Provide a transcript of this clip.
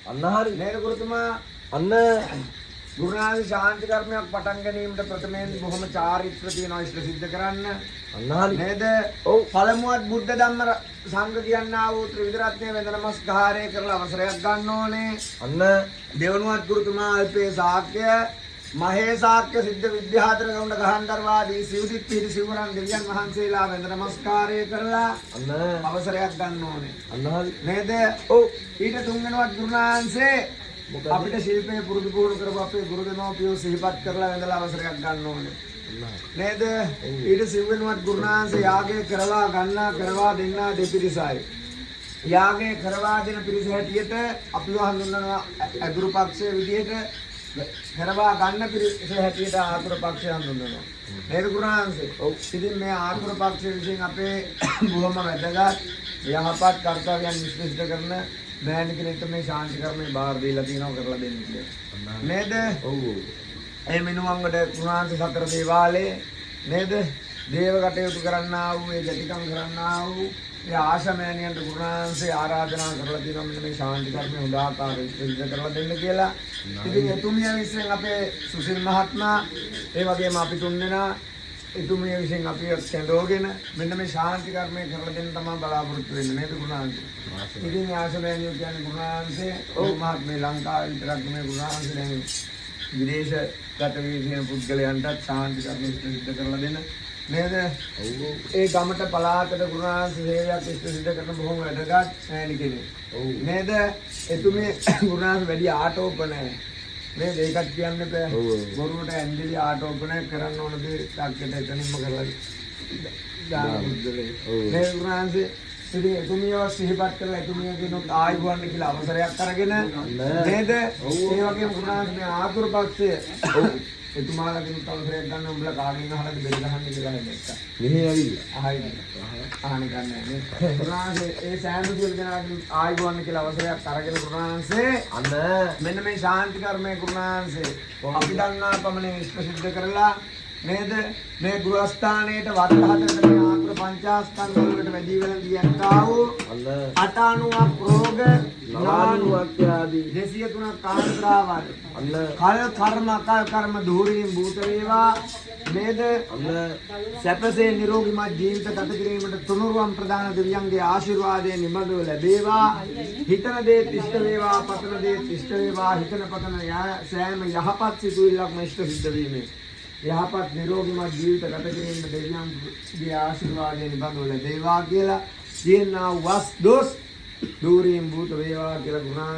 අන්න හරි නේද ගුරුතුමා? අන්න ගුරුනාථ ශාන්ති කර්මයක් පටන් ගැනීමට ප්‍රථමයෙන් බොහොම චාරිත්‍ර තියෙනවා ඉෂ්ට සිද්ධ කරන්න. අන්න හරි නේද? ඔව් පළමුවත් බුද්ධ ධම්ම සංඝ කියනා වූ ත්‍රිවිධ රත්නයේ වෙන නමස්කාරය කරලා අවසරයක් ගන්න ඕනේ. අන්න දෙවනුවත් ගුරුතුමා අල්පේ ශාක්‍ය මහේ ශාක්‍ය සිද්ධ විද්‍යාතර ගෞණ ගහන්දර්වාදී සිව්දිත් පිහිටි සිවුරන් දෙවියන් වහන්සේලා වෙන නමස්කාරය කරලා අන්න අවසරයක් ගන්න ඕනේ. අන්න හරි නේද? ඔව් ඊට තුන්වෙනුවත් ගුරුනාංශේ මොකද අපිට ශිල්පයේ පුරුදු පුහුණු කරපු අපේ ගුරු දෙමව්පියෝ සිහිපත් කරලා වැඳලා අවසරයක් ගන්න ඕනේ. නේද? ඊට සිව්වෙනුවත් ගුරුනාංශේ යාගය කරවා ගන්නා කරවා දෙන්නා දෙපිරිසයි. යාගය කරවා දෙන පිරිස හැටියට අපිව හඳුන්වනවා අදුරු පක්ෂයේ විදියට කරවා ගන්න පිරිස හැටියට ආතුර පක්ෂය හඳුන්වනවා. නේද ගුරුනාංශේ? ඔව්. ඉතින් මේ ආතුර පක්ෂයේ විසින් අපේ බොහොම වැදගත් යහපත් කර්තව්‍යයන් නිෂ්ප්‍රසිද්ධ කරන මෑණි කෙනෙක්ට මේ ශාන්ති කර්මේ බාර දීලා තියෙනවා කරලා දෙන්න කියලා. නේද? ඔව් ඒ මිනුවන්ගට ගුණාංශ සතර දේවාලයේ නේද? දේව කටයුතු කරන්නා වූ ඒ ජටිකම් කරන්නා වූ ඒ ආශමෑණියන්ට ගුණාංශේ ආරාධනා කරලා තියෙනවා මෙන්න මේ ශාන්ති කර්මේ හොඳ ආකාරයට සිද්ධ කරලා දෙන්න කියලා. ඉතින් එතුමිය විසින් අපේ සුසිල් මහත්මයා ඒ වගේම අපි තුන්දෙනා එතුමිය විසින් අපි කැඳවගෙන මෙන්න මේ ශාන්ති කර්මය කරලා දෙන්න තමයි බලාපොරොත්තු වෙන්නේ නේද ගුණාංශේ. ඉතින් ආශමෑණියෝ කියන්නේ ගුණාංශේ ඔව් මහත්මේ ලංකාවේ විතරක් නෙමෙයි ගුණාංශේ දැන් විදේශගත වී සිටින පුද්ගලයන්ටත් ශාන්ති කර්ම සිද්ධ කරලා දෙන නේද? ඔව් ඒ ගමට පළාතට ගුණාංශ සේවයක් සිද්ධ කරන බොහොම වැදගත් මෑණි කෙනෙක්. ඔව් නේද? එතුමේ ගුණාංශ වැඩි ආටෝප නැහැ. නේද? ඒකත් කියන්න බෑ. ගොරුවට ඇන්දිලි ආටෝප නැහැ කරන්න ඕන දේ තාක්කයට එතනින්ම කරලා දාන පුද්ගලයෙක්. නේද ගුණාංශේ? ඉතින් එතුමියව සිහිපත් කරලා එතුමිය කියනොත් ආයුබෝවන් කියලා අවසරයක් අරගෙන නේද? ඒ වගේම ගුණාංශ මේ ආතුර පක්ෂය එතුමාලා කෙනෙක් අවසරයක් ගන්න උඹලා කාගෙන් අහලාද බෙද ගහන්නේ කියලා හිතෙන්න. මෙහි ඇවිල්ලා අහයිද? අහන්න ගන්නෑ නේ. ගුණාංශ ඒ සෑම සියලු දෙනාගෙන් ආයුබෝවන් කියලා අවසරයක් අරගෙන ගුණාංශේ අන්න මෙන්න මේ ශාන්ති කර්මයේ ගුණාංශේ අපි දන්නා පමණින් ඉෂ්ට සිද්ධ කරලා නේද? මේ ගෘහස්ථානයේට වර්ග හතරකට මේ ආත්‍ර පංචස්කන්ධ වලට වැඩි වෙන දියන්තා වූ අන්න 89ක් රෝග නානුවක් ආදී 203ක් කාන්ත්‍රාවන් අන්න කල් කර්ම ධූරීන් භූත වේවා නේද? අන්න සැපසේ නිරෝගීමත් ජීවිත ගත කිරීමට තුනුරුවන් ප්‍රදාන දෙවියන්ගේ ආශිර්වාදයෙන් නිමදව ලැබේවා. හිතන දේ ඉෂ්ට වේවා, පතන දේ ඉෂ්ට වේවා. හිතන පතන සෑම යහපත් සිතුවිල්ලක්ම ඉෂ්ට සිද්ධ වීමේ යහපත් නිරෝගීමත් ජීවිත ගත කිරීමට දෙවියන්ගේ ආශිර්වාදයෙන් නිබඳව ලැබේවා කියලා කියනා වස් දොස් ධූරීන් භූත වේවා කියලා ගුණාංශ